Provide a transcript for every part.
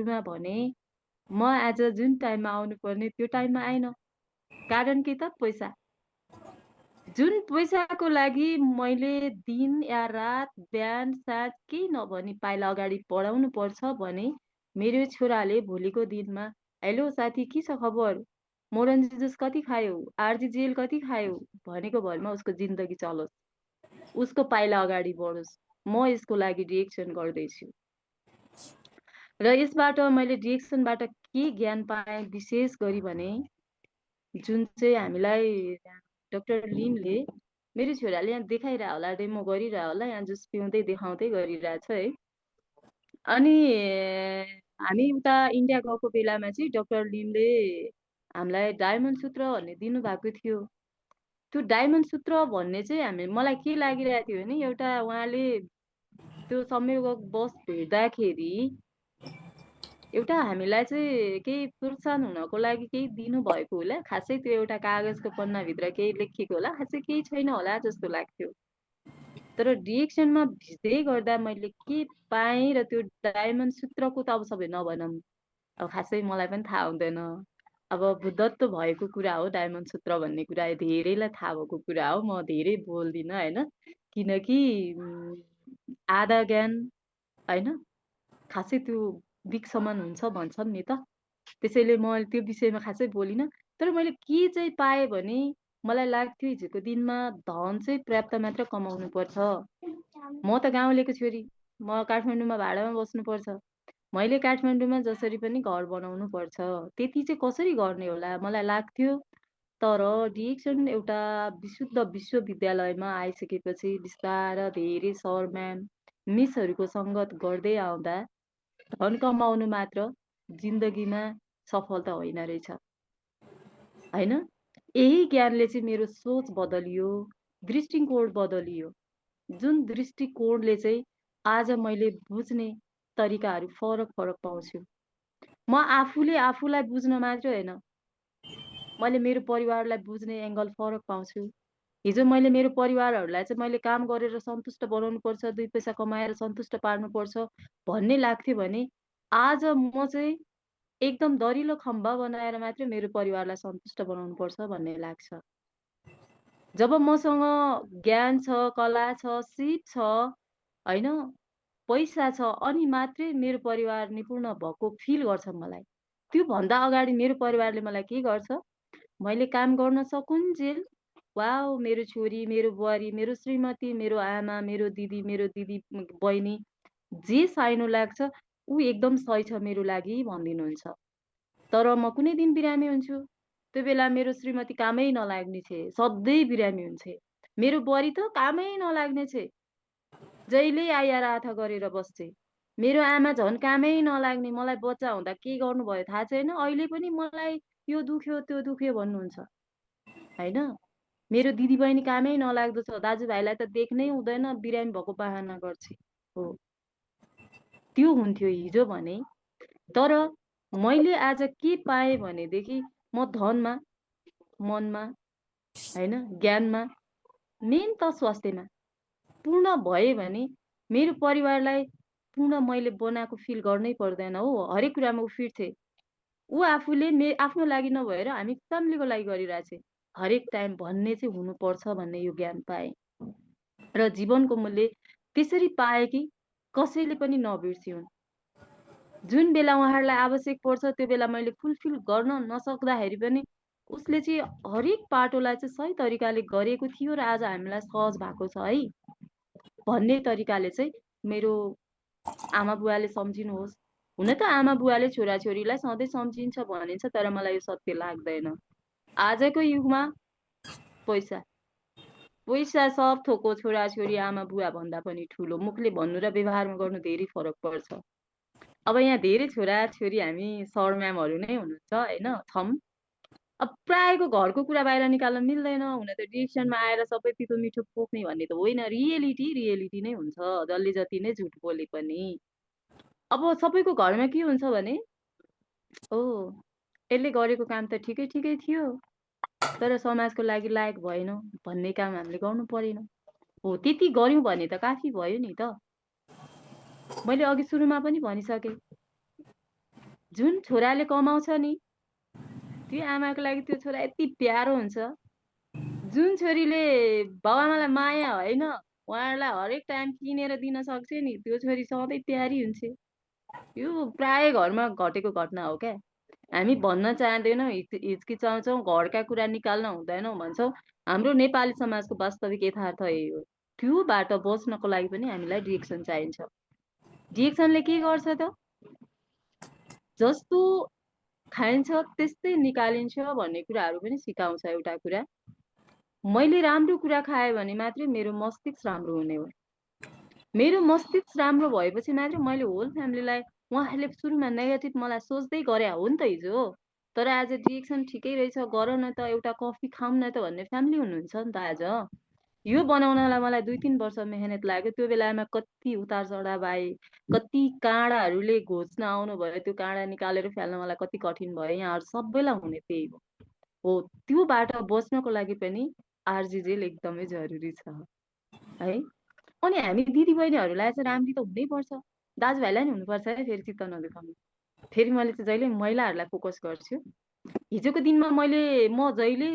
सुरुमा भने म आज जुन टाइममा आउनुपर्ने त्यो टाइममा आइन। कारण के त? पैसा। जुन पैसाको लागि मैले दिन या रात बिहान साँझ केही नभनी पाइला अगाडि बढाउनु पर्छ भने मेरो छोराले भोलिको दिनमा हेलो साथी के छ खबर? मोरन्जी जुस कति खायौ? आरजी जेल कति खायौ? भनेको भरमा उसको जिन्दगी चलोस्, उसको पाइला अगाडि बढोस्। म यसको लागि रिएक्सन गर्दैछु। र यसबाट मैले रिएक्सनबाट के ज्ञान पाएँ विशेष गरी भने जुन चाहिँ हामीलाई डाक्टर लिमले मेरो छोराले यहाँ देखाइरह होला, डेमो गरिरह होला, यहाँ जुस पिउँदै देखाउँदै गरिरहेछ है। अनि हामी उता इन्डिया गएको बेलामा चाहिँ डाक्टर लिमले हामीलाई डायमन्ड सूत्र भन्ने दिनुभएको थियो। त्यो डायमन्ड सूत्र भन्ने चाहिँ मलाई के लागिरहेको थियो भने एउटा उहाँले त्यो संयोगवश भेट्दाखेरि एउटा हामीलाई चाहिँ केही प्रोत्साहन हुनको लागि केही दिनुभएको होला। खासै त्यो एउटा कागजको पन्नाभित्र केही लेखिएको होला, खासै केही छैन होला जस्तो लाग्थ्यो। तर रिएक्सनमा भिज्दै गर्दा मैले के पाएँ र त्यो डायमन्ड सूत्रको त अब सबै नभनौँ, अब खासै मलाई पनि थाहा हुँदैन। अब बुद्धत्व भएको कुरा हो डायमन्ड सूत्र भन्ने कुरा, धेरैलाई थाहा भएको कुरा हो। म धेरै बोल्दिनँ होइन, किनकि आधा ज्ञान होइन खासै त्यो बिकसमान हुन्छ भन्छन् नि त। त्यसैले म त्यो विषयमा खासै बोलिनँ। तर मैले के चाहिँ पाएँ भने मलाई लाग्थ्यो हिजोको दिनमा धन चाहिँ पर्याप्त मात्र कमाउनु पर्छ। म त गाउँलेको छोरी, म काठमाडौँमा भाडामा बस्नुपर्छ। मैले काठमाडौँमा जसरी पनि घर बनाउनु पर्छ। त्यति चाहिँ कसरी गर्ने होला मलाई लाग्थ्यो। तर रिएक्सन एउटा विशुद्ध विश्वविद्यालयमा आइसकेपछि बिस्तार धेरै सर म्याम मिसहरूको सङ्गत गर्दै आउँदा धन कमाउनु मात्र जिन्दगीमा सफलता होइन रहेछ होइन। यही ज्ञानले चाहिँ मेरो सोच बदलियो, दृष्टिकोण बदलियो। जुन दृष्टिकोणले चाहिँ आज मैले बुझ्ने तरिकाहरू फरक फरक पाउँछु। म आफूले आफूलाई बुझ्न मात्र होइन, मैले मेरो परिवारलाई बुझ्ने एङ्गल फरक पाउँछु। हिजो मैले मेरो परिवारहरूलाई चाहिँ मैले काम गरेर सन्तुष्ट बनाउनु पर्छ, 2 पैसा कमाएर सन्तुष्ट पार्नुपर्छ भन्ने लाग्थ्यो भने आज म चाहिँ एकदम दरिलो खम्बा बनाएर मात्रै मेरो परिवारलाई सन्तुष्ट बनाउनु पर्छ भन्ने लाग्छ। जब मसँग ज्ञान छ, कला छ, सिप छ होइन, पैसा छ, अनि मात्रै मेरो परिवार निपूर्ण भएको फिल गर्छ मलाई। त्योभन्दा अगाडि मेरो परिवारले मलाई के गर्छ, मैले काम गर्न सकुन्जेल वाउ मेरो छोरी, मेरो बुहारी, मेरो श्रीमती, मेरो आमा, मेरो दिदी बहिनी जे साइनो लाग्छ ऊ एकदम सही छ मेरो लागि भनिदिनुहुन्छ। तर म कुनै दिन बिरामी हुन्छु, त्यो बेला मेरो श्रीमती कामै नलाग्ने छे, सधैँ बिरामी हुन्छे। मेरो बुहारी त कामै नलाग्ने छे, जहिले आइआर आथा गरेर बस्छे। मेरो आमा झन् कामै नलाग्ने, मलाई बच्चा हुँदा के गर्नुभयो थाहा छैन, अहिले पनि मलाई यो दुख्यो त्यो दुख्यो भन्नुहुन्छ होइन। मेरो दिदी बहिनी कामै नलाग्दो छ, दाजुभाइलाई त देख्नै हुँदैन, बिरामी भएको बहाना गर्छे हो। त्यो हुन्थ्यो हिजो भने। तर मैले आज के पाएँ भनेदेखि म धनमा, मनमा होइन, ज्ञानमा, मेन त स्वास्थ्यमा पूर्ण भए भने मेरो परिवारलाई पूर्ण मैले बनाएको फिल गर्नै पर्दैन हो। हरेक कुरामा ऊ फिट थिए। ऊ आफूले आफ्नो लागि नभएर हामी फ्यामिलीको लागि गरिरहेछे हरेक टाइम भन्ने चाहिँ हुनुपर्छ भन्ने यो ज्ञान पाएँ। र जीवनको मूल्य त्यसरी पाएँ कि कसैले पनि नबिर्सिउन्। जुन बेला उहाँहरूलाई आवश्यक पर्छ त्यो बेला मैले फुलफिल गर्न नसक्दाखेरि पनि उसले चाहिँ हरेक पाटोलाई चाहिँ सही तरिकाले गरेको थियो र आज हामीलाई सहज भएको छ है भन्ने तरिकाले चाहिँ मेरो आमा बुवाले सम्झिनुहोस्। हुन त आमा बुवाले छोराछोरीलाई सधैँ सम्झिन्छ भनिन्छ, तर मलाई यो सत्य लाग्दैन। आजको युगमा पैसा पैसा सब थोकको छोराछोरी आमा बुवा भन्दा पनि ठुलो। मुखले भन्नु र व्यवहारमा गर्नु धेरै फरक पर्छ। अब यहाँ धेरै छोराछोरी हामी सर म्यामहरू नै हुनुहुन्छ होइन, छौँ। अब प्रायको घरको कुरा बाहिर निकाल्न मिल्दैन। हुन त डिक्सनमा आएर सबै पितो मिठो पोख्ने भन्ने त होइन, रियलिटी नै हुन्छ, जसले जति नै झुट बोले पनि। अब सबैको घरमा के हुन्छ भने ओ यसले गरेको काम त ठिकै ठिकै थियो, तर समाजको लागि लायक भएन भन्ने काम हामीले गर्नु परेन हो। त्यति गर्यौँ भने त काफी भयो नि त। मैले अघि सुरुमा पनि भनिसकेँ, जुन छोराले कमाउँछ नि त्यो आमाको लागि त्यो छोरा यति प्यारो हुन्छ। जुन छोरीले बाबुआमालाई माया होइन उहाँहरूलाई हरेक टाइम किनेर दिन सक्छ नि त्यो छोरी सधैँ प्यारी हुन्छ। यो प्राय घरमा घटेको घटना हो क्या। हामी भन्न चाहँदैनौँ, हिचकिचाउँछौँ, घरका कुरा निकाल्न हुँदैनौँ भन्छौँ। हाम्रो नेपाली समाजको वास्तविक यथार्थ यही हो। त्योबाट बच्नको लागि पनि हामीलाई डिएक्सन चाहिन्छ। डिएक्सनले के गर्छ त? जस्तो खाइन्छ त्यस्तै निकालिन्छ भन्ने कुराहरू पनि सिकाउँछ। एउटा कुरा, मैले राम्रो कुरा खाएँ भने मात्रै मेरो मस्तिष्क राम्रो हुने हो। मेरो मस्तिष्क राम्रो भएपछि मात्रै मैले होल फ्यामिलीलाई, उहाँहरूले सुरुमा नेगेटिभ मलाई सोच्दै गरे हो नि त हिजो, तर आज डिएक्सन ठिकै रहेछ, गर न त, एउटा कफी खाऊँ न त भन्ने फ्यामिली हुनुहुन्छ नि त आज। यो बनाउनलाई मलाई 2-3 वर्ष मेहनत लाग्यो। त्यो बेलामा कति उतार चढाव आए, कति काँडाहरूले घोच्न आउनु भयो, त्यो काँडा निकालेर फाल्न मलाई कति कठिन भयो। यहाँहरू सबैलाई हुने त्यही हो। त्योबाट बच्नको लागि पनि आरजिजेल एकदमै जरुरी छ है। अनि हामी दिदीबहिनीहरूलाई चाहिँ राम्री त हुनैपर्छ, दाजुभाइलाई नि हुनुपर्छ है। फेरि चित्त नदुखाउनु, फेरि मैले चाहिँ जहिले महिलाहरूलाई फोकस गर्छु। हिजोको दिनमा म जहिले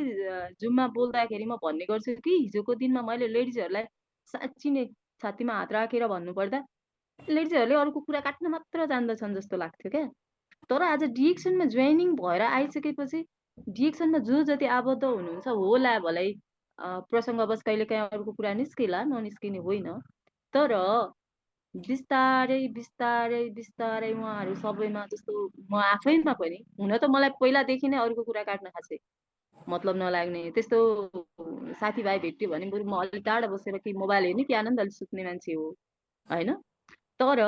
जुममा बोल्दाखेरि म भन्ने गर्छु कि हिजोको दिनमा मैले लेडिजहरूलाई साँच्ची नै छातीमा हात राखेर भन्नुपर्दा लेडिजहरूले अरूको कुरा काट्न मात्र जान्दछन् जस्तो लाग्थ्यो क्या। तर आज डिएक्सनमा जोइनिङ भएर आइसकेपछि डिएक्सनमा जो जति आबद्ध हुनुहुन्छ होला भलै, प्रसङ्गवश कहिलेकाहीँ अरूको कुरा निस्किला, ननिस्किने होइन, तर बिस्तारै बिस्तारै बिस्तारै उहाँहरू सबैमा, जस्तो म आफैमा पनि, हुन त मलाई पहिलादेखि नै अरूको कुरा काट्न खासै मतलब नलाग्ने, त्यस्तो साथीभाइ भेट्यो भने बरु म अलिक टाढा बसेर कि मोबाइल हेर्ने कि आनन्दले सुत्ने मान्छे हो होइन। तर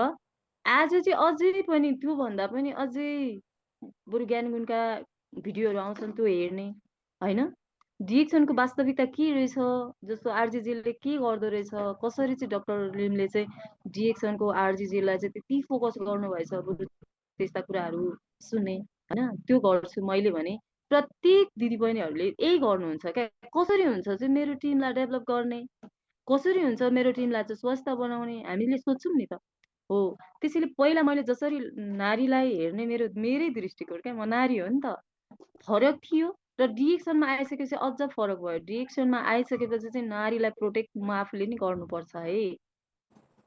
आज चाहिँ अझै पनि त्योभन्दा पनि अझै बरु ज्ञान गुणका भिडियोहरू आउँछन् त्यो हेर्ने होइन। डिएक्सनको वास्तविकता के रहेछ, जस्तो आरजिजीले के गर्दो रहेछ, कसरी चाहिँ डाक्टर लिमले चाहिँ डिएक्सनको आरजिजीलाई चाहिँ त्यति फोकस गर्नुभएछ, बरु त्यस्ता कुराहरू सुन्ने होइन। त्यो गर्छु मैले भने प्रत्येक दिदीबहिनीहरूले यही गर्नुहुन्छ क्या। कसरी हुन्छ चाहिँ मेरो टिमलाई डेभलप गर्ने, कसरी हुन्छ मेरो टिमलाई चाहिँ स्वस्थ बनाउने, हामीले सोच्छौँ नि त। हो, त्यसैले पहिला मैले जसरी नारीलाई हेर्ने मेरै दृष्टिकोण क्या, म नारी हो नि त, फरक थियो। र डिएक्सनमा आइसकेपछि अझ फरक भयो। डिएक्सनमा आइसकेपछि चाहिँ नारीलाई प्रोटेक्ट म आफूले नि गर्नुपर्छ है,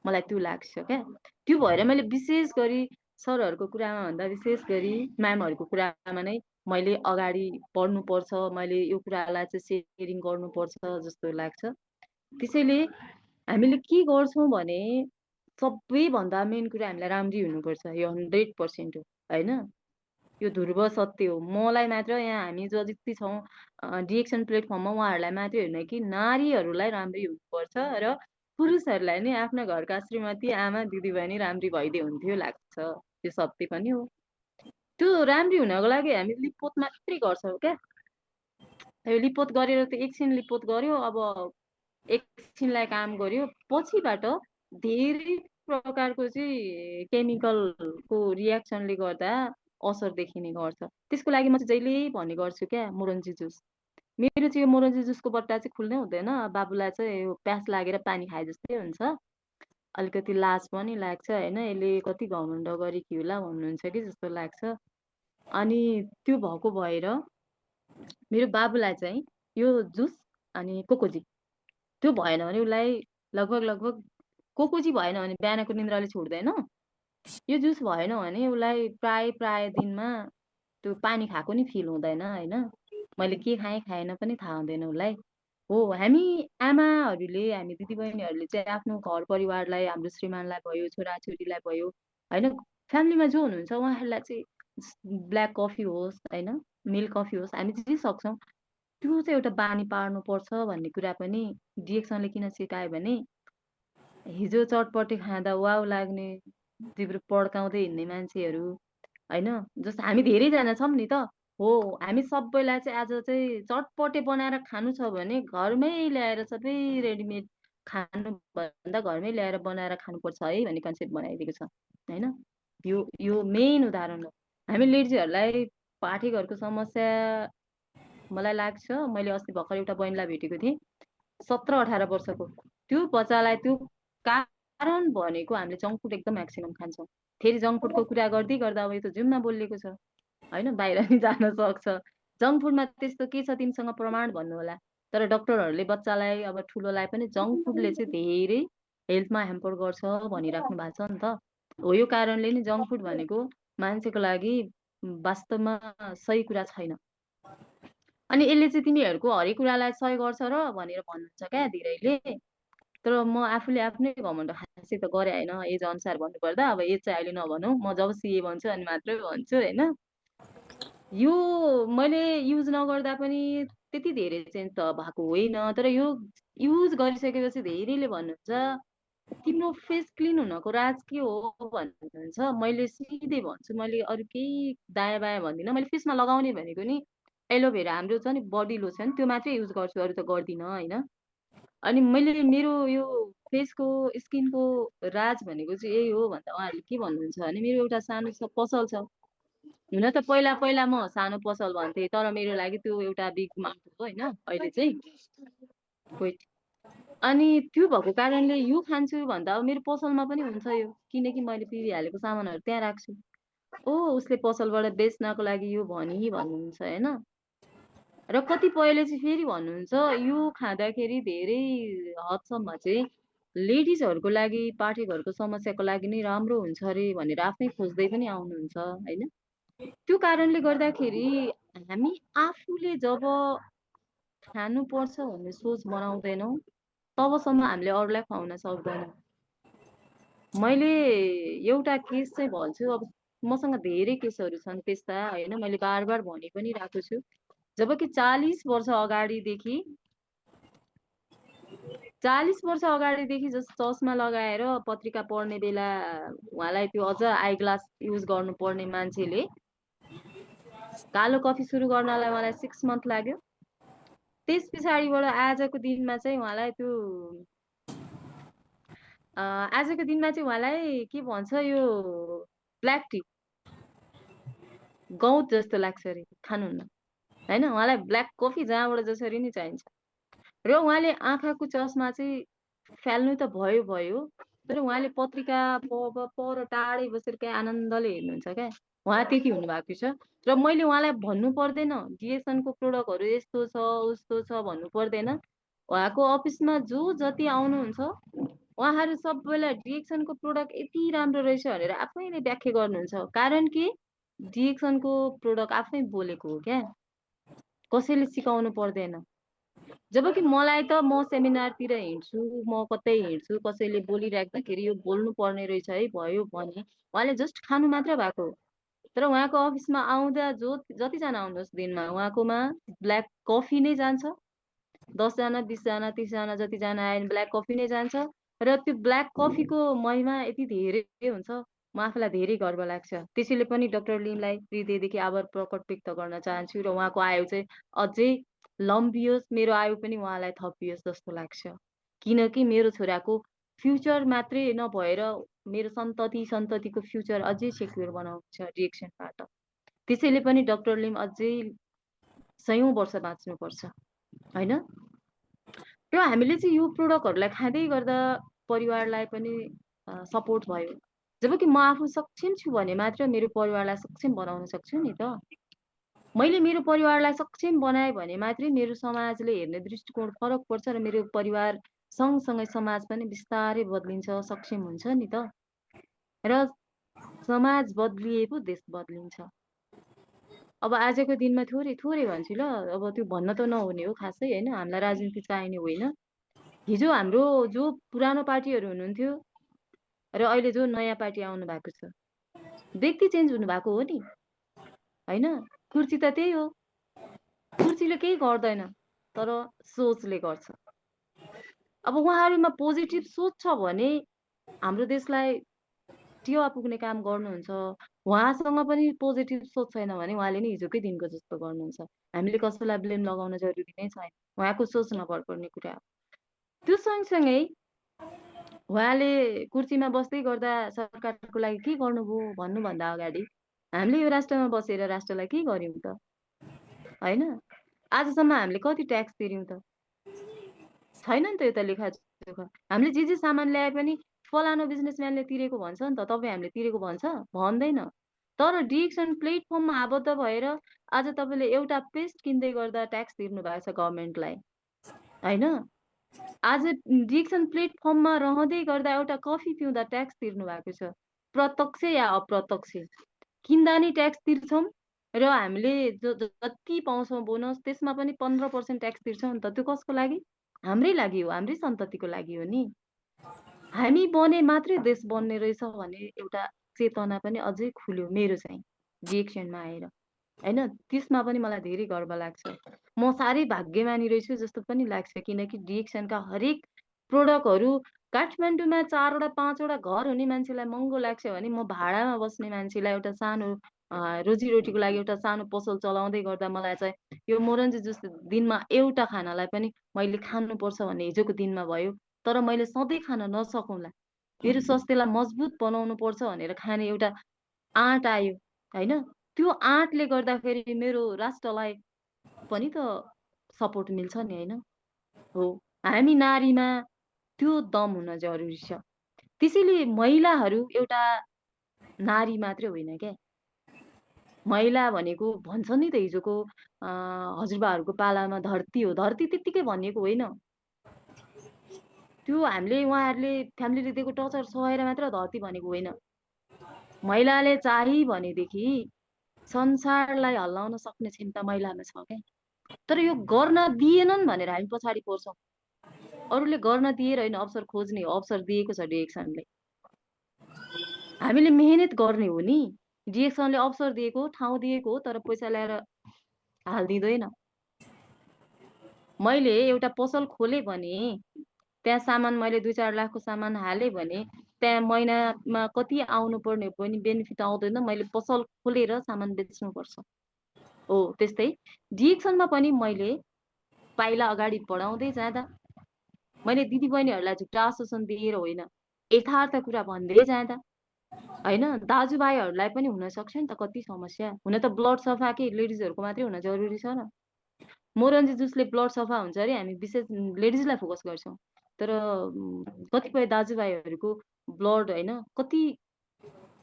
मलाई त्यो लाग्छ क्या। त्यो भएर मैले विशेष गरी सरहरूको कुरामा भन्दा विशेष गरी म्यामहरूको कुरामा नै मैले अगाडि बढ्नुपर्छ, मैले यो कुरालाई चाहिँ सेयरिङ गर्नुपर्छ जस्तो लाग्छ। त्यसैले हामीले के गर्छौँ भने सबैभन्दा मेन कुरा हामीलाई राम्री हुनुपर्छ, यो 100% हो होइन। यो ध्रुव सत्य हो। मलाई मात्र यहाँ हामी जो जति छौँ डिएक्सन प्लेटफर्ममा उहाँहरूलाई मात्रै होइन कि नारीहरूलाई राम्री हुनुपर्छ र पुरुषहरूलाई नै आफ्नो घरका श्रीमती, आमा, दिदीबहिनी राम्री भइदिए हुन्थ्यो लाग्छ। त्यो सत्य पनि हो। त्यो राम्री हुनको लागि हामी लिपोत मात्रै गर्छौँ क्या। यो लिपोत गरेर त एकछिन लिपोत गर्यो, अब एकछिनलाई काम गर्यो, पछिबाट धेरै प्रकारको चाहिँ केमिकलको रियाक्सनले गर्दा असर देखिने गर्छ। त्यसको लागि म चाहिँ जहिले भन्ने गर्छु क्या, मोरन्जी जुस। मेरो चाहिँ यो मोरन्जी जुसको बट्टा चाहिँ खुल्नै हुँदैन। बाबुलाई चाहिँ यो प्यास लागेर पानी खाए जस्तै हुन्छ, अलिकति लाज पनि लाग्छ होइन। यसले कति घमण्ड गरेकी होला भन्नुहुन्छ कि जस्तो लाग्छ। अनि त्यो भएको भएर मेरो बाबुलाई चाहिँ यो जुस अनि कोकोजी त्यो भएन भने उसलाई लगभग कोकोजी भएन भने बिहानको निन्द्राले छोड्दैन। यो जुस भएन भने उसलाई प्राय प्राय दिनमा त्यो पानी खाएको नि फिल हुँदैन होइन। मैले के खाएँ खाएन पनि थाहा हुँदैन उसलाई। हो, हामी आमाहरूले, हामी दिदीबहिनीहरूले चाहिँ आफ्नो घर परिवारलाई, हाम्रो श्रीमानलाई भयो, छोराछोरीलाई भयो होइन, फ्यामिलीमा जो हुनुहुन्छ उहाँहरूलाई चाहिँ ब्ल्याक कफी होस् होइन, मिल्क कफी होस्, हामी जे सक्छौँ त्यो चाहिँ एउटा बानी पार्नुपर्छ भन्ने कुरा पनि डिएक्सनले किन सिकायो भने हिजो चटपटे खाँदा वाउ लाग्ने, जिब्रो पड्काउँदै हिँड्ने मान्छेहरू होइन, जस्तो हामी धेरैजना छौँ नि त। हो, हामी सबैलाई चाहिँ आज चाहिँ चटपटे बनाएर खानु छ भने घरमै ल्याएर सबै रेडिमेड खानुभन्दा घरमै ल्याएर बनाएर खानुपर्छ है भन्ने कन्सेप्ट बनाइदिएको छ होइन। यो मेन उदाहरण हो। हामी लेडिजहरूलाई पाठेघरको समस्या, मलाई लाग्छ मैले अस्ति भर्खर एउटा बहिनीलाई भेटेको थिएँ 17-18 वर्षको, त्यो बच्चालाई त्यो कारण भनेको हामीले जङ्क फुड एकदम म्याक्सिमम खान्छौँ। फेरि जङ्क फुडको कुरा गर्दै गर्दा अब यो त जिउमा बोलिएको छ होइन, बाहिर नि जान सक्छ। जङ्क फुडमा त्यस्तो के छ तिमीसँग प्रमाण भन्नु होला। तर डक्टरहरूले बच्चालाई अब ठुलोलाई पनि जङ्क फुडले चाहिँ धेरै हेल्थमा ह्याम्पर गर्छ भनिराख्नु भएको छ नि त। हो यो कारणले नि जङ्क फुड भनेको मान्छेको लागि वास्तवमा सही कुरा छैन। अनि यसले चाहिँ तिमीहरूको हरेक कुरालाई सही गर्छ र भनेर भन्नुहुन्छ क्या धेरैले। तर म आफूले आफ्नै घमण्ड खासै त गरे होइन एज अनुसार भन्नुपर्दा। अब एज चाहिँ अहिले नभनौँ, म जब सिए भन्छु अनि मात्रै भन्छु होइन। यो मैले युज नगर्दा पनि त्यति धेरै चेन्ज त भएको होइन। तर यो युज गरिसकेपछि धेरैले भन्नुहुन्छ तिम्रो फेस क्लिन हुनको राज के हो भन्नुहुन्छ। मैले सिधै भन्छु, मैले अरू केही दायाँ बायाँ भन्दिनँ। मैले फेसमा लगाउने भनेको नि एलोभेरा हाम्रो छ नि बडी लोसन, त्यो मात्रै युज गर्छु, अरू त गर्दिनँ होइन। अनि मैले मेरो यो फेसको स्किनको राज भनेको चाहिँ यही हो भन्दा उहाँहरूले के भन्नुहुन्छ भने मेरो एउटा सानो पसल छ। हुन त पहिला पहिला म सानो पसल भन्थेँ, तर मेरो लागि त्यो एउटा बिग माउथ हो होइन अहिले चाहिँ। वेट, अनि त्यो भएको कारणले यो खान्छु भन्दा अब मेरो पसलमा पनि हुन्छ यो, किनकि मैले पिरिहालेको सामानहरू त्यहाँ राख्छु। ओ उसले पसलबाट बेच्नको लागि यो भन्नुहुन्छ होइन। र कतिपयले चाहिँ फेरि भन्नुहुन्छ यो खाँदाखेरि धेरै हदसम्म चाहिँ लेडिजहरूको लागि पाठेघरको समस्याको लागि नै राम्रो हुन्छ अरे भनेर आफै खोज्दै पनि आउनुहुन्छ होइन। त्यो कारणले गर्दाखेरि हामी आफूले जब खानुपर्छ भन्ने सोच बनाउँदैनौँ तबसम्म हामीले अरूलाई खुवाउन सक्दैनौँ। मैले एउटा केस चाहिँ भन्छु, अब मसँग धेरै केसहरू छन् त्यस्ता होइन, मैले बार बार भनि पनि रहेको छु। जब कि 40 वर्ष अगाडिदेखि चस्मा लगाएर पत्रिका पढ्ने बेला उहाँलाई त्यो अझ आई ग्लास युज गर्नुपर्ने मान्छेले कालो कफी सुरु गर्नलाई मलाई 6 मन्थ लाग्यो। त्यस पछाडिबाट आजको दिनमा चाहिँ उहाँलाई के भन्छ यो ब्ल्याक टी गौत जस्तो लाग्छ अरे, खानुहुन्न होइन। उहाँलाई ब्ल्याक कफी जहाँबाट जसरी नै चाहिन्छ। र उहाँले आँखाको चस्मा चाहिँ फाल्नु त भयो, तर उहाँले पत्रिका पर टाढै बसेर क्या आनन्दले हेर्नुहुन्छ क्या, उहाँ त्यति हुनुभएको छ। र मैले उहाँलाई भन्नु पर्दैन डिएसनको प्रोडक्टहरू यस्तो छ उस्तो छ भन्नु पर्दैन। उहाँको अफिसमा जो जति आउनुहुन्छ उहाँहरू सबैलाई डिएक्सनको प्रोडक्ट यति राम्रो रहेछ भनेर आफैले व्याख्या गर्नुहुन्छ। कारण कि डिएक्सनको प्रोडक्ट आफै बोलेको हो क्या, कसैले सिकाउनु पर्दैन। जबकि मलाई त म सेमिनारतिर हिँड्छु, म कतै हिँड्छु, कसैले बोलिराख्दाखेरि यो बोल्नु पर्ने रहेछ है भयो भने उहाँले जस्ट खानु मात्र भएको। तर उहाँको अफिसमा आउँदा जतिजना आउनुहोस् दिनमा उहाँकोमा ब्ल्याक कफी नै जान्छ। 10 जना 20 जना 30 जना जतिजना आयो ब्ल्याक कफी नै जान्छ। र त्यो ब्ल्याक कफीको महिमा यति धेरै हुन्छ, म आफूलाई धेरै गर्व लाग्छ। त्यसैले पनि डाक्टर लिमलाई हृदयदेखि आभार प्रकट व्यक्त गर्न चाहन्छु। र उहाँको आयु चाहिँ अझै लम्बियोस्, मेरो आयु पनि उहाँलाई थपियोस् जस्तो लाग्छ। किनकि मेरो छोराको फ्युचर मात्रै नभएर मेरो सन्ततिको फ्युचर अझै सेक्युर बनाउँछ डिएक्सनबाट। त्यसैले पनि डाक्टर लिम अझै 100औं वर्ष बाँच्नुपर्छ होइन। र हामीले चाहिँ यो प्रोडक्टहरूलाई खाँदै गर्दा परिवारलाई पनि सपोर्ट भयो। जबकि म आफू सक्षम छु भने मात्र मेरो परिवारलाई सक्षम बनाउन सक्छु नि त। मैले मेरो परिवारलाई सक्षम बनाएँ भने मात्रै मेरो समाजले हेर्ने दृष्टिकोण फरक पर्छ र मेरो परिवार सँगसँगै समाज पनि बिस्तारै बदलिन्छ, सक्षम हुन्छ नि त। र समाज बदलिए पो देश बदलिन्छ। अब आजको दिनमा थोरै थोरै भन्छु ल, अब त्यो भन्न त नहुने हो खासै होइन, हामीलाई राजनीति चाहिने होइन। हिजो हाम्रो जो पुरानो पार्टीहरू हुनुहुन्थ्यो र अहिले जो नयाँ पार्टी आउनु भएको छ, व्यक्ति चेन्ज हुनु भएको हो नि होइन। कुर्सी त त्यही हो, कुर्सीले केही गर्दैन तर सोचले गर्छ। अब उहाँहरूमा पोजिटिभ सोच छ भने हाम्रो देशलाई टिवा पुग्ने काम गर्नुहुन्छ। उहाँसँग पनि पोजिटिभ सोच छैन भने उहाँले नि हिजोकै दिनको जस्तो गर्नुहुन्छ। हामीले कसैलाई ब्लेम लगाउन जरुरी नै छैन, उहाँको सोच नभर पर्ने कुरा हो। त्यो सँगसँगै उहाँले कुर्सीमा बस्दै गर्दा सरकारको लागि के गर्नुभयो भन्नुभन्दा अगाडि हामीले यो राष्ट्रमा बसेर राष्ट्रलाई के गर्यौँ त होइन। आजसम्म हामीले कति ट्याक्स तिर्यौँ त, छैन नि त यो त लेखाजोखा। हामीले जे सामान ल्याए पनि फलानु बिजनेसम्यानले तिरेको भन्छ नि त, तपाईँ हामीले तिरेको भन्छ? भन्दैन। तर डिएक्सन प्लेटफर्ममा आबद्ध भएर आज तपाईँले एउटा पेस्ट किन्दै गर्दा ट्याक्स तिर्नु भएको छ गभर्मेन्टलाई, होइन? आज डिएक्सन प्लेटफर्ममा रहँदै गर्दा एउटा कफी पिउँदा ट्याक्स तिर्नु भएको छ, प्रत्यक्ष या अप्रत्यक्ष। किन्दा नि ट्याक्स तिर्छौँ र हामीले जति पाउँछौँ बोनस त्यसमा पनि 15% ट्याक्स तिर्छौँ नि त। त्यो कसको लागि? हाम्रै लागि हो, हाम्रै सन्ततिको लागि हो नि। हामी बने मात्रै देश बन्ने रहेछ भन्ने एउटा चेतना पनि अझै खुल्यो मेरो चाहिँ डिएक्सनमा आएर, होइन? त्यसमा पनि मलाई धेरै गर्व लाग्छ। म साह्रै भाग्यमानी रहेछु जस्तो पनि लाग्छ, किनकि डिएक्सनका हरेक प्रोडक्टहरू काठमाडौँमा 4वटा 5वटा घर हुने मान्छेलाई महँगो लाग्छ भने म भाडामा बस्ने मान्छेलाई एउटा सानो रोजीरोटीको लागि एउटा सानो पसल चलाउँदै गर्दा मलाई चाहिँ यो मोरन्जी जुस दिनमा एउटा खानालाई पनि मैले खानुपर्छ भन्ने हिजोको दिनमा भयो। तर मैले सधैँ खान नसकौँला, मेरो स्वास्थ्यलाई मजबुत बनाउनु पर्छ भनेर खाने एउटा आँट आयो, होइन? त्यो आँटले गर्दाखेरि मेरो राष्ट्रलाई पनि त सपोर्ट मिल्छ नि, होइन? हो, हामी नारीमा त्यो दम हुन जरुरी छ। त्यसैले महिलाहरू एउटा नारी मात्रै होइन क्या। महिला भनेको भन्छ नि त हिजोको हजुरबाहरूको पालामा धरती हो, धरती त्यत्तिकै भनिएको होइन। त्यो उहाँहरूले फ्यामिलीले दिएको टर्चर सहेर मात्र धरती भनेको होइन। महिलाले चाही भनेदेखि संसारलाई हल्लाउन सक्ने क्षमता महिलामा छ क्या। तर यो गर्न दिएनन् भनेर हामी पछाडि पर्छौँ। अरूले गर्न दिएर होइन, अवसर खोज्ने हो, अवसर दिएको छ डिएक्सनले। हामीले मेहनत गर्ने हो नि। डिएक्सनले अवसर दिएको, ठाउँ दिएको, तर पैसा ल्याएर हालिदिँदैन। मैले एउटा पसल खोलेँ भने त्यहाँ सामान मैले 2-4 लाखको सामान हालेँ भने त्यहाँ महिनामा कति आउनु पर्ने पनि बेनिफिट आउँदैन। मैले पसल खोलेर सामान बेच्नुपर्छ। हो, त्यस्तै डिएक्सनमा पनि मैले पाइला अगाडि बढाउँदै जाँदा मैले दिदीबहिनीहरूलाई झुटा आश्वासन दिएर होइन, यथार्थ कुरा भन्दै जाँदा, होइन? दाजुभाइहरूलाई पनि हुनसक्छ नि त कति समस्या। हुन त ब्लड सफा के लेडिजहरूको मात्रै हुन जरुरी छ र? मोरन्जी जुसले ब्लड सफा हुन्छ अरे, हामी विशेष लेडिजलाई फोकस गर्छौँ। तर कतिपय दाजुभाइहरूको ब्लड होइन कति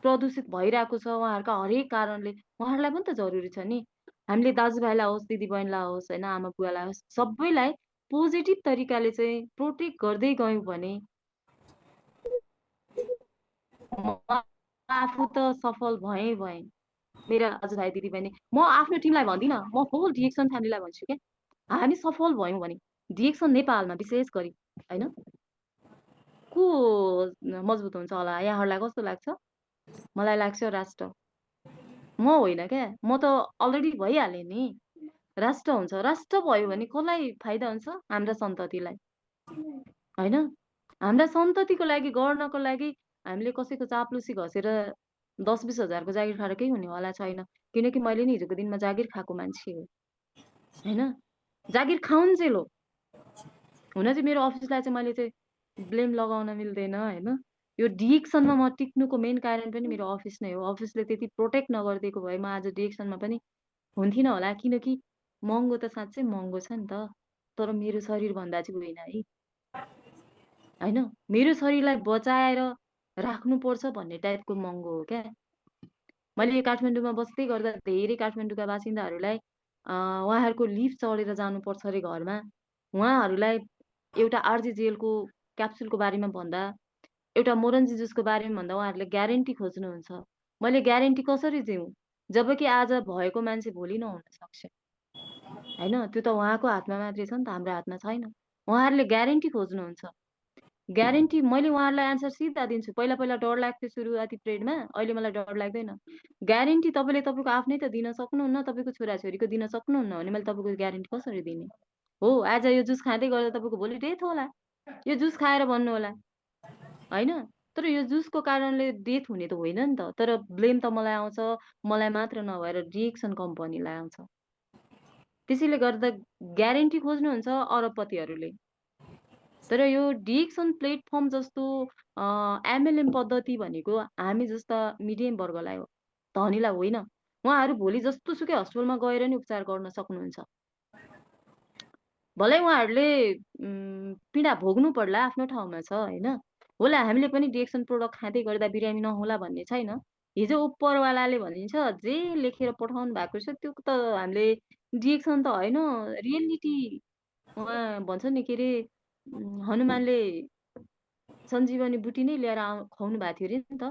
प्रदूषित भइरहेको छ उहाँहरूका हरेक कारणले, उहाँहरूलाई पनि त जरुरी छ नि। हामीले दाजुभाइलाई होस्, दिदीबहिनीलाई होस्, होइन, आमा बुवालाई होस्, सबैलाई पोजिटिभ तरिकाले चाहिँ प्रोटेक्ट गर्दै गयौँ भने म आफू त सफल भएँ। मेरा दाजुभाइ दिदीबहिनी, म आफ्नो टिमलाई भन्दिनँ, म होल डिएक्सन फ्यामिलीलाई भन्छु क्या। हामी सफल भयौँ भने डिएक्सन नेपालमा विशेष गरी, होइन, को मजबुत हुन्छ होला यहाँहरूलाई कस्तो लाग्छ? मलाई लाग्छ राष्ट्र। म होइन क्या, म त अलरेडी भइहालेँ नि। राष्ट्र हुन्छ। राष्ट्र भयो भने कसलाई फाइदा हुन्छ? हाम्रा सन्ततिलाई, होइन? हाम्रा सन्ततिको लागि गर्नको लागि हामीले कसैको चाप्लुसी घसेर 10-20 हजारको जागिर खाएर केही हुनेवाला छैन। किनकि मैले नि हिजोको दिनमा जागिर खाएको मान्छे हो, होइन? जागिर खाउन्जेल हो। हुन चाहिँ मेरो अफिसलाई चाहिँ मैले चाहिँ ब्लेम लगाउन मिल्दैन, होइन? यो डिएक्सनमा म टिक्नुको मेन कारण पनि मेरो अफिस नै हो। अफिसले त्यति प्रोटेक्ट नगरिदिएको भए म आज डिएक्सनमा पनि हुन्थिनँ होला। किनकि महँगो त साँच्चै महँगो छ नि त, तर मेरो शरीरभन्दा चाहिँ होइन है, होइन? मेरो शरीरलाई बचाएर राख्नुपर्छ भन्ने टाइपको महँगो हो क्या। मैले यो काठमाडौँमा बस्दै गर्दा धेरै काठमाडौँका बासिन्दाहरूलाई उहाँहरूको लिफ्ट चढेर जानुपर्छ अरे घरमा। उहाँहरूलाई एउटा आरजेजेएलको क्याप्सुलको बारेमा भन्दा, एउटा मोरन्जी जुसको बारेमा भन्दा उहाँहरूले ग्यारेन्टी खोज्नुहुन्छ। मैले ग्यारेन्टी कसरी दिउँ? जबकि आज भएको मान्छे भोलि नहुन सक्छ, होइन? त्यो त उहाँको हातमा मात्रै छ नि त, हाम्रो हातमा छैन। उहाँहरूले ग्यारेन्टी खोज्नुहुन्छ। ग्यारेन्टी मैले उहाँहरूलाई एन्सर सिधा दिन्छु। पहिला डर लाग्थ्यो सुरुवाती पिरियडमा, अहिले मलाई डर लाग्दैन। ग्यारेन्टी तपाईँले तपाईँको आफ्नै त दिन सक्नुहुन्न, तपाईँको छोराछोरीको दिन सक्नुहुन्न भने मैले तपाईँको ग्यारेन्टी कसरी दिने? हो, आज यो जुस खाँदै गर्दा तपाईँको भोलि डेथ होला। यो जुस खाएर भन्नु होला, होइन? तर यो जुसको कारणले डेथ हुने त होइन नि त। तर ब्लेम त मलाई आउँछ, मलाई मात्र नभएर डिएक्सन कम्पनीलाई आउँछ। त्यसैले गर्दा ग्यारेन्टी खोज्नुहुन्छ अरबपतिहरूले। तर यो डिएक्सन प्लेटफर्म जस्तो एमएलएम पद्धति भनेको हामी जस्ता मिडियम वर्गलाई हो, धनीलाई होइन। उहाँहरू भोलि जस्तोसुकै हस्पिटलमा गएर नि उपचार गर्न सक्नुहुन्छ। भलै उहाँहरूले पीडा भोग्नु पर्ला आफ्नो ठाउँमा छ, होइन? होला हामीले पनि डिएक्सन प्रोडक्ट खाँदै गर्दा बिरामी नहोला भन्ने छैन। हिजो उपरवालाले भनिन्छ जे लेखेर पठाउनु भएको छ त्यो त हामीले डिएक्सन त होइन, रियलिटी उहाँ भन्छ नि के अरे हनुमानले सञ्जीवनी बुटी नै ल्याएर खुवाउनु भएको थियो अरे नि त।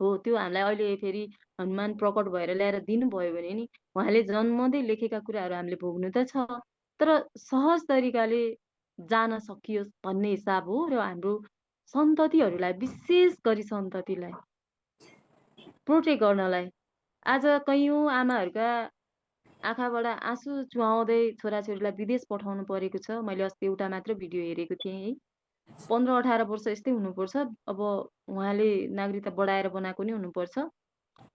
हो त्यो हामीलाई अहिले फेरि हनुमान प्रकट भएर ल्याएर दिनुभयो भने नि उहाँले जन्मँदै लेखेका कुराहरू हामीले भोग्नु त छ, तर सहज तरिकाले जान सकियोस् भन्ने हिसाब हो। र हाम्रो सन्ततिहरूलाई विशेष गरी सन्ततिलाई प्रोटेक्ट गर्नलाई आज कैयौँ आमाहरूका आँखाबाट आँसु चुहाउँदै छोराछोरीलाई विदेश पठाउनु परेको छ। मैले अस्ति एउटा मात्र भिडियो हेरेको थिएँ है। 15-18 वर्ष यस्तै हुनुपर्छ। अब उहाँले नागरिकता बढाएर बनाएको नै हुनुपर्छ।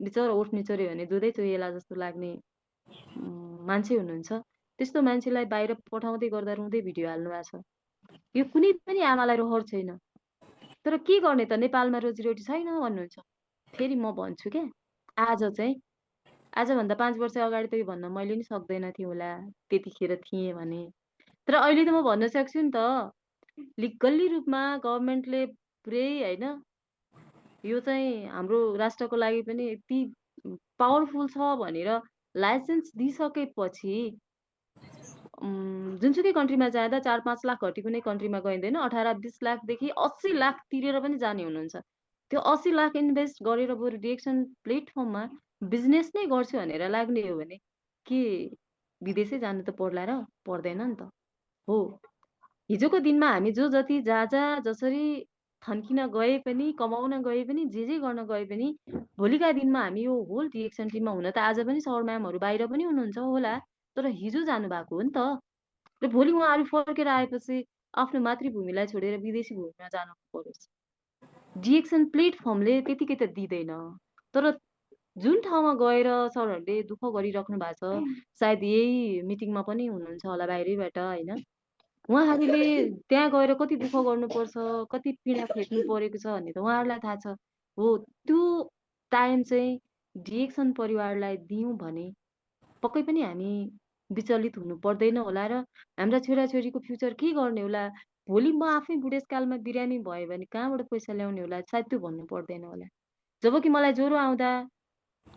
बिचरा ओठ निचोर्यो भने दुधै चोहिएला जस्तो लाग्ने मान्छे हुनुहुन्छ। त्यस्तो मान्छेलाई बाहिर पठाउँदै गर्दा रुँदै भिडियो हाल्नु भएको छ। यो कुनै पनि आमालाई रहर छैन। तर के गर्ने त, नेपालमा रोजीरोटी छैन भन्नुहुन्छ। फेरि म भन्छु क्या, आजभन्दा 5 वर्ष अगाडि त यो भन्न मैले नि सक्दैन थिएँ होला, त्यतिखेर थिएँ भने। तर अहिले त म भन्न सक्छु नि त, लिगल्ली रूपमा गभर्मेन्टले पुरै होइन यो चाहिँ हाम्रो राष्ट्रको लागि पनि यति पावरफुल छ भनेर लाइसेन्स दिइसकेपछि जुनसुकै कन्ट्रीमा जाँदा 4-5 लाख घटी कुनै कन्ट्रीमा गइँदैन। 18-20 लाखदेखि 80 लाख तिरेर पनि जाने हुनुहुन्छ। त्यो 80 लाख इन्भेस्ट गरेर बरु डिएक्सन प्लेटफर्ममा बिजनेस नै गर्छु भनेर लाग्ने हो भने के विदेशै जानु त पर्ला र? पर्दैन नि त। हो, हिजोको दिनमा हामी जो जति जहाँ जसरी थन्किन गए पनि, कमाउन गए पनि, जे गर्न गए पनि भोलिका दिनमा हामी यो होल डिएक्सन टिममा हुन त आज पनि सर म्यामहरू बाहिर पनि हुनुहुन्छ होला, तर हिजो जानु भएको हो नि त। र भोलि उहाँहरू फर्केर आएपछि आफ्नो मातृभूमिलाई छोडेर विदेशी भूमिमा जानु परोस्, डिएक्सन प्लेटफर्मले त्यतिकै त दिँदैन। तर जुन ठाउँमा गएर सरहरूले दुःख गरिराख्नु भएको छ, सायद यही मिटिङमा पनि हुनुहुन्छ होला बाहिरैबाट होइन, उहाँहरूले त्यहाँ गएर कति दुःख गर्नुपर्छ, कति पीडा खेप्नु परेको छ भन्ने त उहाँहरूलाई थाहा छ। हो, त्यो टाइम चाहिँ डिएक्सन परिवारलाई दियौँ भने पक्कै पनि हामी विचलित हुनु पर्दैन होला। र हाम्रा छोराछोरीको फ्युचर के गर्ने होला, भोलि म आफै बुढेसकालमा बिरामी भयो भने कहाँबाट पैसा ल्याउने होला, सायद त्यो भन्नु पर्दैन होला। जबकि मलाई ज्वरो आउँदा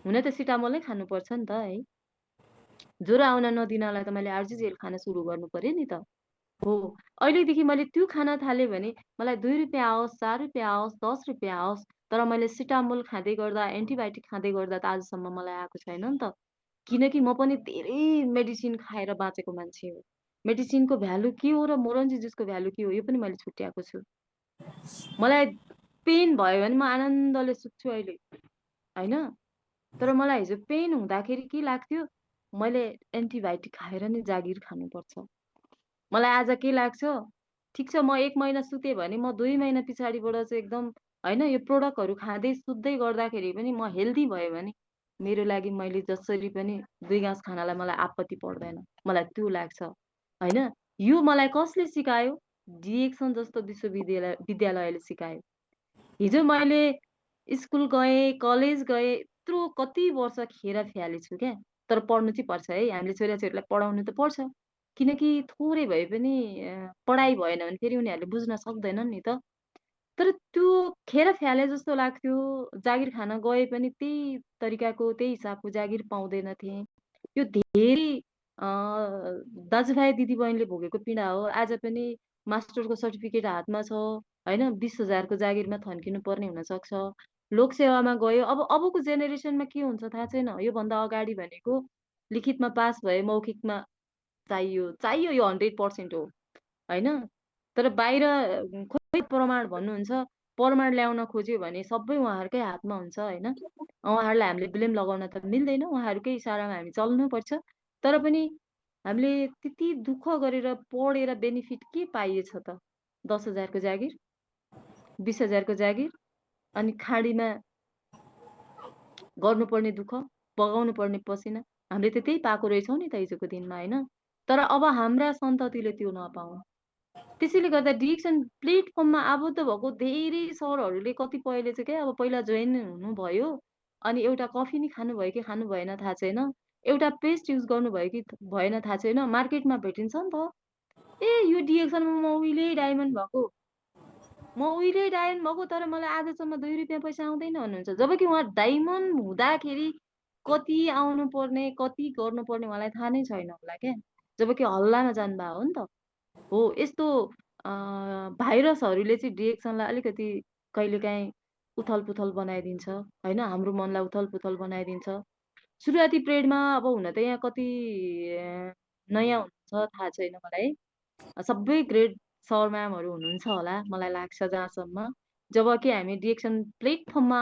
हुन त सिटामोल नै खानुपर्छ नि त है, ज्वरो आउन नदिनलाई त मैले आरजी जेल खान सुरु गर्नु पर्यो नि त। हो, अहिलेदेखि मैले त्यो खान थालेँ भने मलाई 2 रुपियाँ आओस्, 4 रुपियाँ आओस्, 10 रुपियाँ आओस्, तर मैले सिटामोल खाँदै गर्दा, एन्टिबायोटिक खाँदै गर्दा त आजसम्म मलाई आएको छैन नि त। किनकि म पनि धेरै मेडिसिन खाएर बाँचेको मान्छे हो। मेडिसिनको भ्यालु के हो र मोरन्जी जुसको भ्यालु के हो यो पनि मैले छुट्याएको छु। मलाई पेन भयो भने म आनन्दले सुत्छु अहिले होइन, तर मलाई हिजो पेन हुँदाखेरि के लाग्थ्यो, मैले एन्टिबायोटिक खाएर नै जागिर खानुपर्छ। मलाई आज के लाग्छ, ठिक छ म 1 महिना सुतेँ भने म 2 महिना पछाडिबाट चाहिँ एकदम होइन यो प्रोडक्टहरू खाँदै सुत्दै गर्दाखेरि पनि म हेल्दी भयो भने मेरो लागि मैले जसरी पनि 2 गाँस खानालाई मलाई आपत्ति पर्दैन। मलाई त्यो लाग्छ होइन। यो मलाई कसले सिकायो? डिएक्सन जस्तो विद्यालयले सिकायो। हिजो मैले स्कुल गएँ, कलेज गएँ, यत्रो कति वर्ष खेर फ्यालेछु क्या। तर पढ्नु चाहिँ पर्छ है, हामीले छोराछोरीलाई पढाउनु त पर्छ। किनकि थोरै भए पनि पढाइ भएन भने फेरि उनीहरूले बुझ्न सक्दैनन् नि त। तर त्यो खेर फ्याले जस्तो लाग्थ्यो, जागिर खान गए पनि त्यही तरिकाको त्यही हिसाबको जागिर पाउँदैनथे। यो धेरै दाजुभाइ दिदीबहिनीले भोगेको पीडा हो। आज पनि मास्टरको सर्टिफिकेट हातमा छ होइन, 20,000 को जागिरमा थन्किनु पर्ने हुनसक्छ। लोकसेवामा गयो, अबको जेनेरेसनमा के हुन्छ थाहा छैन। योभन्दा अगाडि भनेको लिखितमा पास भए मौखिकमा चाहियो यो 100% हो होइन। तर बाहिर खोइ प्रमाण भन्नुहुन्छ, प्रमाण ल्याउन खोज्यो भने सबै उहाँहरूकै हातमा हुन्छ होइन। उहाँहरूलाई हामीले ब्लेम लगाउन त मिल्दैन, उहाँहरूकै इसारामा हामी चल्नुपर्छ। तर पनि हामीले त्यति दुःख गरेर पढेर बेनिफिट के पाइएछ त? 10,000 को जागिर, 20,000 को जागिर, अनि खाडीमा गर्नुपर्ने दुःख, बगाउनु पर्ने पसिना, हामीले त त्यही पाएको रहेछौँ नि त हिजोको दिनमा होइन। तर अब हाम्रा सन्ततिले त्यो नपाउन्। त्यसैले गर्दा डिएक्सन प्लेटफर्ममा आबद्ध भएको धेरै सरहरूले कतिपयले चाहिँ क्या अब पहिला जोइन हुनुभयो अनि एउटा कफी नि खानुभयो कि खानु भएन थाहा छैन, एउटा पेस्ट युज गर्नुभयो कि भएन थाहा छैन, मार्केटमा भेटिन्छ नि त। ए यो डिएक्सनमा म उहिल्यै डायमन्ड भएको म उहिले डायमन्ड भएको तर मलाई आजसम्म 2 रुपियाँ पैसा आउँदैन भन्नुहुन्छ। जबकि उहाँ डायमन्ड हुँदाखेरि कति आउनुपर्ने, कति गर्नुपर्ने उहाँलाई थाहा नै छैन होला क्या। जबकि हल्लामा जानुभएको हो नि त। हो, यस्तो अ, भाइरसहरूले चाहिँ डिरेक्सनलाई अलिकति कहिलेकाहीँ उथल-पुथल बनाइदिन्छ, होइन? हाम्रो मनलाई उथल-पुथल बनाइदिन्छ। सुरुवाती पिरियडमा अब हुन त यहाँ कति नयाँ हुनुहुन्छ थाहा छैन मलाई। सबै ग्रेड सर म्यामहरू हुनुहुन्छ होला मलाई लाग्छ जहाँसम्म। जब कि हामी डिरेक्सन प्लेटफर्ममा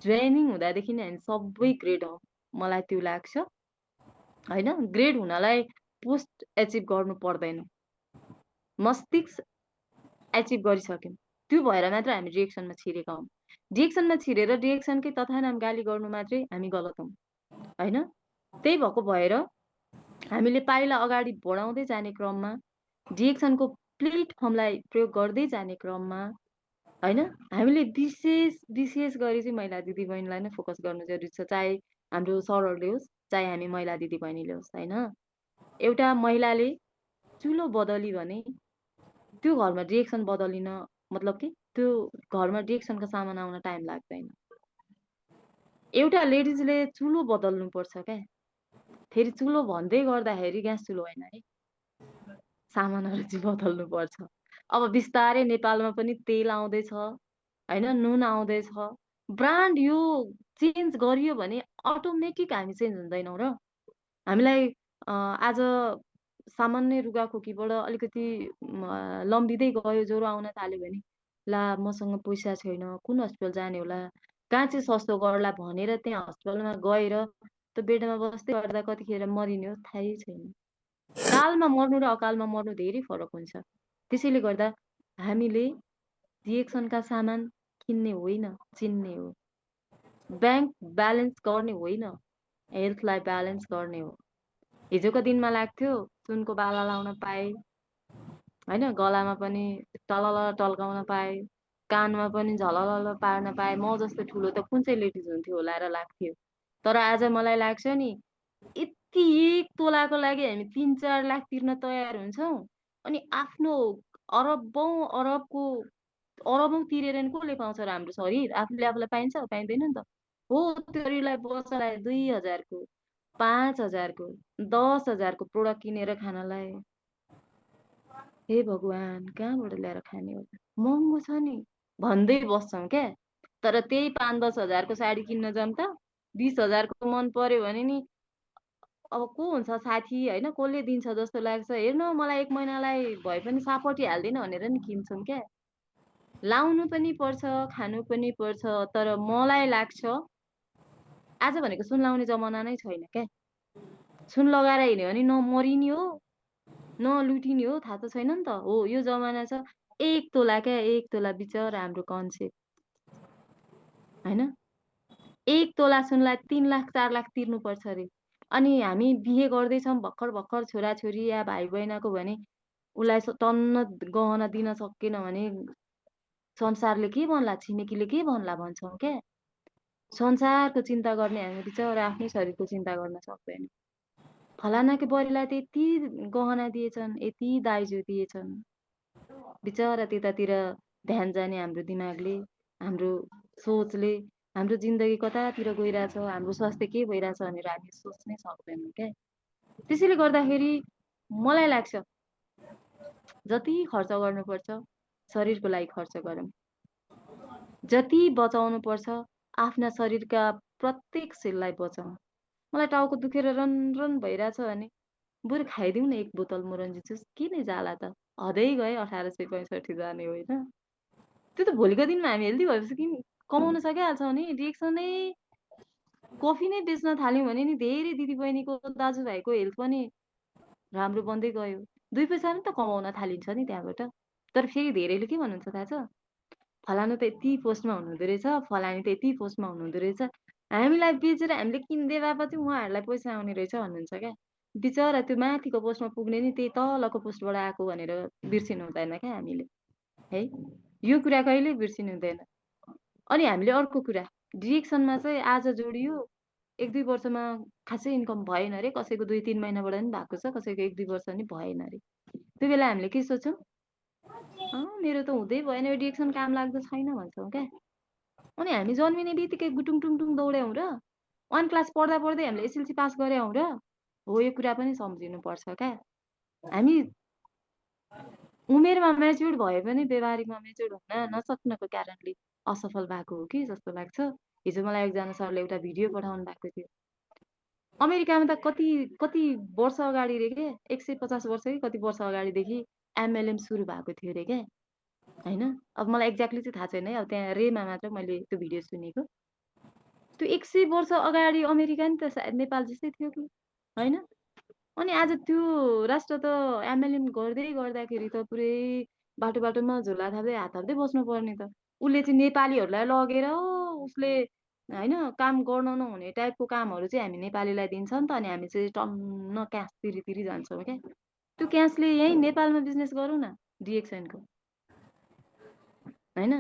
जोइनिङ हुँदादेखि नै हामी सबै ग्रेड हौँ, मलाई त्यो लाग्छ। होइन? ग्रेड हुनलाई पोस्ट एचिभ गर्नु पर्दैन। मस्तिष्क एचिभ गरिसक्यौँ। त्यो भएर मात्र हामी डिरेक्सनमा छिरेका हौँ। डिरेक्सनमा छिरेर डिरेक्सनकै तथानाम गाली गर्नु मात्रै हामी गलत हौँ। होइन? त्यही भएको भएर हामीले पाइला अगाडि बढाउँदै जाने क्रममा, डिरेक्सनको प्लेटफर्मलाई प्रयोग गर्दै जाने क्रममा, होइन? हामीले विशेष विशेष गरी चाहिँ महिला दिदीबहिनीलाई नै फोकस गर्नु जरुरी छ। चाहे हाम्रो सरहरूले होस्, चाहे हामी महिला दिदीबहिनीले होस्, होइन? एउटा महिलाले चुलो बदली भने त्यो घरमा डिरेक्सन बदलिन मतलब के त्यो घरमा डिरेक्सनको सामान आउन टाइम लाग्दैन। एउटा लेडिजले चुलो बदल्नुपर्छ क्या। फेरि चुलो भन्दै गर्दाखेरि ग्यास चुलो होइन है, सामानहरू चाहिँ बदल्नुपर्छ। अब बिस्तारै नेपालमा पनि तेल आउँदैछ, होइन? नुन आउँदैछ। ब्रान्ड यो चेन्ज गरियो भने अटोमेटिक हामी चेन्ज हुँदैनौँ र? हामीलाई आज सामान्य रुगाखोकीबाट अलिकति लम्बिँदै गयो, ज्वरो आउन थाल्यो भने ला मसँग पैसा छैन, कुन हस्पिटल जाने होला, कहाँ चाहिँ सस्तो गर्ला भनेर त्यहाँ हस्पिटलमा गएर त्यो बेडमा बस्दै गर्दा कतिखेर मरिने हो थाहै छैन। कालमा मर्नु र अकालमा मर्नु धेरै फरक हुन्छ। त्यसैले गर्दा हामीले डिरेक्सनका सामान किन्ने होइन, चिन्ने हो। ब्याङ्क ब्यालेन्स गर्ने होइन, हेल्थलाई ब्यालेन्स गर्ने हो। हिजोको दिनमा लाग्थ्यो सुनको बाला लाउन पाएँ, होइन? गलामा पनि टलल टल्काउन पाएँ, कानमा पनि झललल पार्न पाएँ। म जस्तो ठुलो त कुन चाहिँ लेडिज हुन्थ्यो होला र लाग्थ्यो। तर आज मलाई लाग्छ नि, यति 1 तोलाको लागि हामी 3-4 लाख तिर्न तयार हुन्छौँ। अनि आफ्नो अरबौँ तिरेर नि कसले पाउँछ र हाम्रो शरीर? आफूले आफूलाई पाइन्छ? पाइँदैन नि त। हो, त्यो शरीरलाई बच्चालाई 2000 को, 5000 को, 10,000 को प्रोडक्ट किनेर खानलाई हे भगवान्! कहाँबाट ल्याएर खाने हो त? महँगो छ नि भन्दै बस्छौँ क्या। तर त्यही 5-10 हजारको साडी किन्न जाऊँ त 20,000 को मन पर्यो भने नि अब को हुन्छ साथी, होइन? कसले दिन्छ जस्तो लाग्छ। हेर्न मलाई 1 महिनालाई भए पनि सापटी हाल्दिन भनेर नि किन्छौँ क्या। लाउनु पनि पर्छ, खानु पनि पर्छ। तर मलाई लाग्छ आज भनेको सुन लाउने जमाना नै छैन क्या। सुन लगाएर हिँड्यो भने न मरिने हो, न लुटिने हो, थाहा त छैन नि त। हो, यो जमाना छ 1 तोला क्या, 1 तोला बिचरा हाम्रो कन्सेप्ट, होइन? 1 तोला सुनलाई 3 लाख 4 लाख तिर्नुपर्छ अरे। अनि हामी बिहे गर्दैछौँ भर्खर भर्खर छोराछोरी या भाइ बहिनीको भने उसलाई टन्न गहना दिन सकेन भने संसारले के भन्ला, छिमेकीले के भन्ला भन्छौँ क्या। संसारको चिन्ता गर्ने हामी बिचरा आफ्नै शरीरको चिन्ता गर्न सक्दैन। फलानाको बुहारीलाई त यति गहना दिएछन्, यति दाइजो दिएछन्। बिचरा त्यतातिर ध्यान जाने हाम्रो दिमागले, हाम्रो सोचले, हाम्रो जिन्दगी कतातिर गइरहेछ, हाम्रो स्वास्थ्य के भइरहेछ भनेर हामी सोच्नै सक्दैनौँ क्या। त्यसैले गर्दाखेरि मलाई लाग्छ जति खर्च गर्नुपर्छ शरीरको लागि खर्च गरौँ। जति बचाउनु पर्छ आफ्ना शरीरका प्रत्येक सेललाई बचाउँ। मलाई टाउको दुखेर रनरन भइरहेछ भने बरु खाइदिउँ न 1 बोतल मोरन्जी जुस, किन जाला त? हदै गए 1865 जाने होइन? त्यो त भोलिको दिनमा हामी हेल्दी भएपछि कमाउन सकिहाल्छौँ नि। डिरेक्सनै कफी नै बेच्न थाल्यौँ भने नि धेरै दिदीबहिनीको, दाजुभाइको हेल्थ पनि राम्रो बन्दै गयो। 2 पैसा पनि त कमाउन थालिन्छ नि त्यहाँबाट। तर फेरि धेरैले के भन्नुहुन्छ थाहा छ? फलानु त यति पोस्टमा हुनुहुँदो रहेछ, फलानी त यति पोस्टमा हुनुहुँदो रहेछ। हामीलाई बेचेर हामीले किनिदिए बापत उहाँहरूलाई पैसा आउने रहेछ भन्नुहुन्छ क्या। बिचरा त्यो माथिको पोस्टमा पुग्ने नि त्यही तलको पोस्टबाट आएको भनेर बिर्सिनु हुँदैन क्या हामीले, है? यो कुरा कहिल्यै बिर्सिनु हुँदैन। अनि हामीले अर्को कुरा, डिरेक्सनमा चाहिँ आज जोडियो 1-2 वर्षमा खासै इन्कम भएन अरे, कसैको 2-3 महिनाबाट पनि भएको छ, कसैको 1-2 वर्ष नि भएन अरे। त्यो बेला हामीले के सोच्छौँ? मेरो त हुँदै भएन, यो डिरेक्सन काम लाग्दो छैन भन्छौँ क्या। अनि हामी जन्मिने बित्तिकै गुटुङ टुङ दौड्यौँ र 1 क्लास पढ्दा पढ्दै हामीले एसएलसी पास गर्यौँ र हो, यो कुरा पनि सम्झिनुपर्छ क्या। हामी उमेरमा म्याच्युर्ड भए पनि व्यवहारिकमा म्याच्युर्ड हुन नसक्नको कारणले असफल भएको हो कि जस्तो लाग्छ। हिजो मलाई एकजना सरले एउटा भिडियो पठाउनु भएको थियो। अमेरिकामा त कति कति वर्ष अगाडि रे के 150 वर्ष कि कति वर्ष अगाडिदेखि एमएलएम सुरु भएको थियो रे क्या, होइन? अब मलाई एक्ज्याक्टली चाहिँ थाहा छैन है, अब त्यहाँ रेमा मात्र मैले त्यो भिडियो सुनेको। त्यो 100 वर्ष अगाडि अमेरिका नि त सायद नेपाल जस्तै थियो कि, होइन? अनि आज त्यो राष्ट्र त एमएलएम गर्दै गर्दाखेरि त पुरै बाटो बाटोमा झोला थाप्दै हात थाप्दै बस्नुपर्ने त। उसले चाहिँ नेपालीहरूलाई लगेर उसले होइन काम गर्न नहुने टाइपको कामहरू चाहिँ हामी नेपालीलाई दिन्छ नि त, अनि हामी चाहिँ टन्न क्यास तिरी जान्छौँ क्या। त्यो क्यासले यहीँ नेपालमा बिजनेस गरौँ न डिएक्सनको, होइन?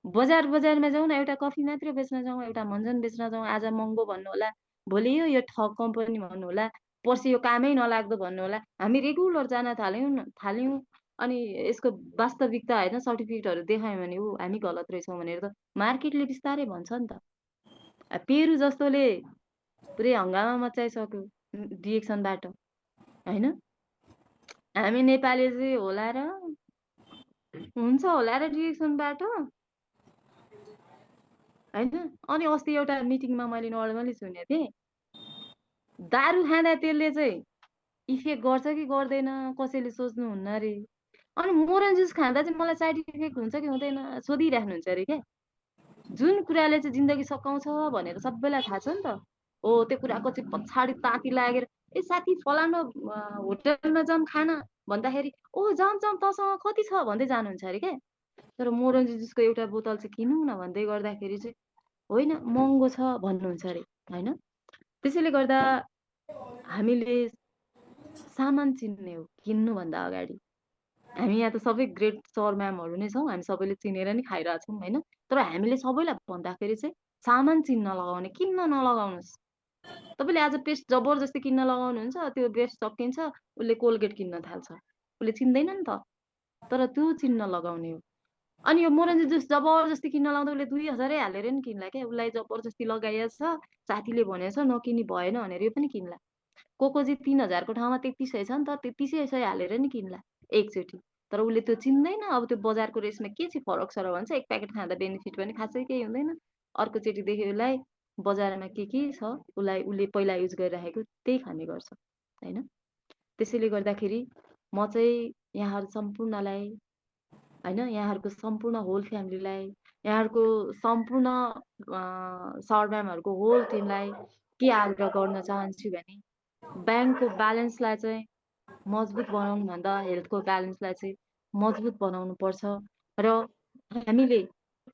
बजारमा जाउँ न, एउटा कफी मात्रै बेच्न जाउँ, एउटा मञ्जन बेच्न जाउँ। आज महँगो भन्नु होला, भोलि यो ठग कम्पनी भन्नु होला, पर्सि यो कामै नलाग्दो भन्नु होला। हामी रेगुलर जान थाल्यौँ अनि यसको वास्तविकता होइन सर्टिफिकेटहरू देखायौँ भने ऊ हामी गलत रहेछौँ भनेर त मार्केटले बिस्तारै भन्छ नि त। पेरु जस्तोले पुरै हङ्गामा मचाइसक्यो डिएक्सनबाट, होइन? हामी नेपाली चाहिँ होला र हुन्छ होला र डिएक्सनबाट, होइन? अनि अस्ति एउटा मिटिङमा मैले नर्मली सुनेको थिएँ, दारू खाँदा त्यसले चाहिँ इफेक्ट गर्छ कि गर्दैन कसैले सोच्नुहुन्न अरे। अनि मोरन जुस खाँदा चाहिँ मलाई साइड इफेक्ट हुन्छ कि हुँदैन सोधिराख्नुहुन्छ अरे क्या। जुन कुराले चाहिँ जिन्दगी सकाउँछ भनेर सबैलाई थाहा छ नि त, हो त्यो कुराको चाहिँ पछाडि ताती लागेर ए साथी फलानु होटलमा जाऊँ खान भन्दाखेरि ओ जाऊँ तँसँग कति छ भन्दै जानुहुन्छ अरे क्या। तर मोरन जुसको एउटा बोतल चाहिँ किनौँ न भन्दै गर्दाखेरि चाहिँ होइन महँगो छ भन्नुहुन्छ अरे, होइन? त्यसैले गर्दा हामीले सामान चिन्ने हो किन्नुभन्दा अगाडि। हामी यहाँ त सबै ग्रेट सर म्यामहरू नै छौँ, हामी सबैले चिनेर नि खाइरहेछौँ, होइन? तर हामीले सबैलाई भन्दाखेरि चाहिँ सामान चिन्न लगाउने, किन्न नलगाउनुहोस्। तपाईँले आज पेस्ट जबरजस्ती किन्न लगाउनुहुन्छ, त्यो पेस्ट सकिन्छ, उसले कोलगेट किन्न थाल्छ, उसले चिन्दैन नि त। तर त्यो चिन्न लगाउने हो। अनि यो मोरन्जी जुस जबरजस्ती किन्न लाउँदा उसले 2000 हालेर नि किन्ला क्या, उसलाई जबरजस्ती लगाइएछ, साथीले भनेछ नकिनी भएन भनेर यो पनि किन्ला। कोको चाहिँ 3000 को ठाउँमा 3300 छ नि त, 3300 हालेर नि किन्ला एकचोटि। तर उसले त्यो चिन्दैन, अब त्यो बजारको रेसमा के चाहिँ फरक छ र भन्छ, एक प्याकेट खाँदा बेनिफिट पनि खासै केही हुँदैन। अर्कोचोटिदेखि उसलाई बजारमा के छ उसले पहिला युज गरिराखेको त्यही खाने गर्छ, होइन? त्यसैले गर्दाखेरि म चाहिँ यहाँहरू सम्पूर्णलाई, होइन, यहाँहरूको सम्पूर्ण होल फ्यामिलीलाई, यहाँहरूको सम्पूर्ण सर म्यामहरूको होल टिमलाई के आग्रह गर्न चाहन्छु भने ब्याङ्कको ब्यालेन्सलाई चाहिँ मजबुत बनाउनु भन्दा हेल्थको ब्यालेन्सलाई चाहिँ मजबुत बनाउनु पर्छ र हामीले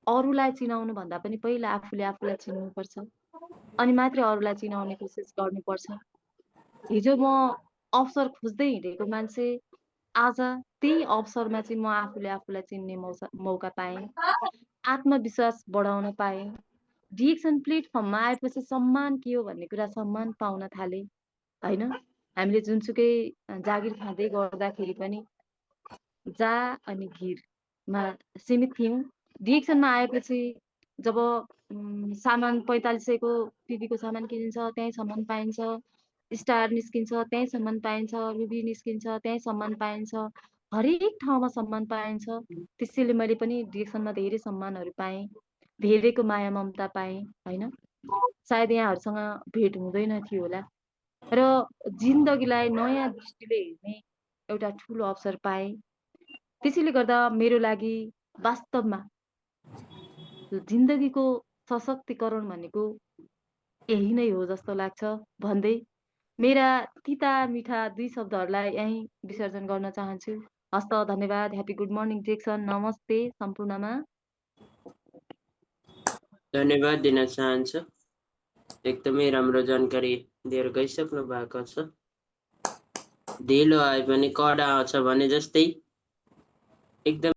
अरूलाई चिनाउनु भन्दा पनि पहिला आफूले आफूलाई चिन्नुपर्छ, अनि मात्रै अरूलाई चिनाउने कोसिस गर्नुपर्छ। हिजो म अवसर खोज्दै हिँडेको मान्छे, आज त्यही अवसरमा चाहिँ म आफूले आफूलाई चिन्ने मौका पाएँ, आत्मविश्वास बढाउन पाएँ। डिएक्सन प्लेटफर्ममा आएपछि सम्मान के हो भन्ने कुरा सम्मान पाउन थालेँ, होइन? हामीले जुनसुकै जागिर खाँदै गर्दाखेरि पनि जा अनि घिरमा सीमित थियौँ। डिएक्सनमा आएपछि जब सामान 4500 को पिपीको सामान किनिन्छ त्यहीँ सामान पाइन्छ, स्टार निस्किन्छ त्यहीँ सामान पाइन्छ, रुबी निस्किन्छ त्यहीँ सामान पाइन्छ, हरेक ठाउँमा सम्मान पाइन्छ। त्यसैले मैले पनि डिएक्सनमा धेरै सम्मानहरू पाएँ, धेरैको माया ममता पाएँ, होइन? सायद यहाँहरूसँग भेट हुँदैन थियो होला र जिन्दगीलाई नयाँ दृष्टिले हेर्ने एउटा ठुलो अवसर पाएँ। त्यसैले गर्दा मेरो लागि वास्तवमा जिन्दगीको सशक्तिकरण भनेको यही नै हो जस्तो लाग्छ भन्दै मेरा तिता मिठा 2 शब्दहरूलाई यहीँ विसर्जन गर्न चाहन्छु। हस्त, धन्यवाद। ह्यापी गुड मर्निङ जेक्सन, नमस्ते सम्पूर्णमा। धन्यवाद दिन चाहन्छु। एकदमै राम्रो जानकारी दिएर गइसक्नु भएको छ। ढिलो आए पनि कडा आउँछ भने जस्तै एकदम